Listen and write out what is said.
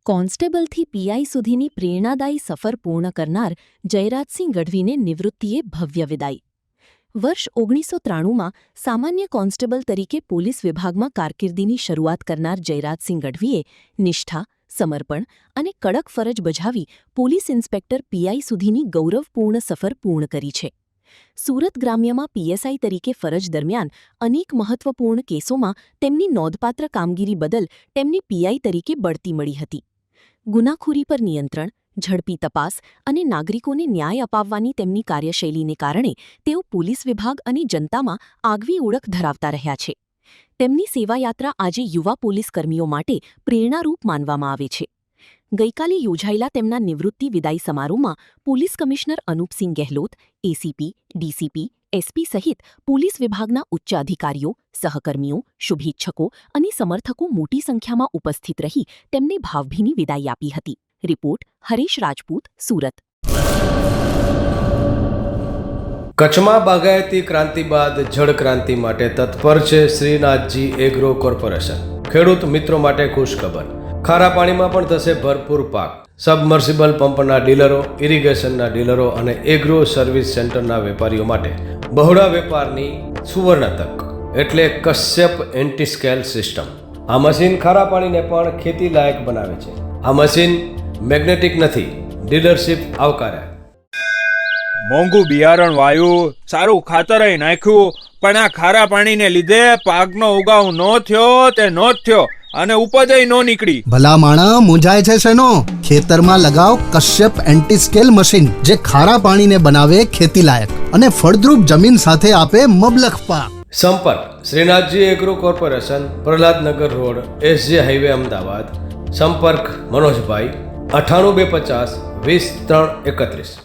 કોન્સ્ટેબલથી PI સુધીની પ્રેરણાદાયી સફર પૂર્ણ કરનાર જયરાજસિંહ ગઢવીને નિવૃત્તિએ ભવ્ય વિદાય. વર્ષ 1993માં સામાન્ય કોન્સ્ટેબલ તરીકે પોલીસ વિભાગમાં કારકિર્દીની શરૂઆત કરનાર જયરાજસિંહ ગઢવીએ નિષ્ઠા, સમર્પણ અને કડક ફરજ બજાવી પોલીસ ઇન્સ્પેક્ટર પીઆઈ સુધીની ગૌરવપૂર્ણ સફર પૂર્ણ કરી છે. સુરત ગ્રામ્યમાં પીએસઆઈ તરીકે ફરજ દરમિયાન અનેક મહત્વપૂર્ણ કેસોમાં તેમની નોંધપાત્ર કામગીરી બદલ તેમને પીઆઈ તરીકે બઢતી મળી હતી. ગુનાખોરી પર નિયંત્રણ, ઝડપી તપાસ અને નાગરિકોને ન્યાય અપાવવાની તેમની કાર્યશૈલીને કારણે તેઓ પોલીસ વિભાગ અને જનતામાં આગવી ઓળખ ધરાવતા રહ્યા છે. તેમની સેવાયાત્રા આજે યુવા પોલીસકર્મીઓ માટે પ્રેરણારૂપ માનવામાં આવે છે. ગઈકાલે યોજાયેલા તેમના નિવૃત્તિ વિદાય સમારોહમાં police commissioner Anupsinh Gehlot, ACP, DCP, SP સહિત પોલીસ વિભાગના ઉચ્ચ અધિકારીઓ, સહકર્મીઓ, શુભેચ્છકો અને સમર્થકો મોટી સંખ્યામાં ઉપસ્થિત રહી તેમને ભાવભીની વિદાય આપી હતી. રિપોર્ટ હરેશ રાજપૂત, સુરત. કચ્છમાં બાગાયતી ક્રાંતિ બાદ જળ ક્રાંતિ માટે તત્પર છે શ્રીનાથજી એગ્રો કોર્પોરેશન. ખેડૂત મિત્રો માટે ખુશખબર. ખારા પાણીમાં પણ થશે ભરપૂર પાક. સબમર્સિબલ પંપના ડીલરો, ઇરિગેશનના ડીલરો અને એગ્રો સર્વિસ સેન્ટરના વેપારીઓ માટે બહોળા વેપારની સુવર્ણ તક એટલે કશ્યપ એન્ટીસ્કેલ સિસ્ટમ. આ મશીન ખારા પાણીને પણ ખેતી લાયક બનાવે છે. આ મશીન મેગ્નેટિક નથી. ડીલરશીપ આવકાર્યા. મોંઘું બિયારણ વાયું, સારું ખાતરય નાખ્યું, પણ આ ખારા પાણીને લીધે પાકનો ઉગાવ નો થયો તે નો જ થયો અને ઉપજય નો નીકળી. ભલા માણા મૂંઝાય છે શેનો? ખેતરમાં લગાવ કશ્યપ એન્ટીસ્કેલ મશીન, જે ખારા પાણીને બનાવે ખેતી લાયક અને ફળદ્રુપ જમીન સાથે આપે મબલખ પાક. સંપર્ક Shrinathji agro corporation, Prahlad Nagar road, SG highway, Ahmedabad. સંપર્ક મનોજભાઈ 98 250 20 3 31.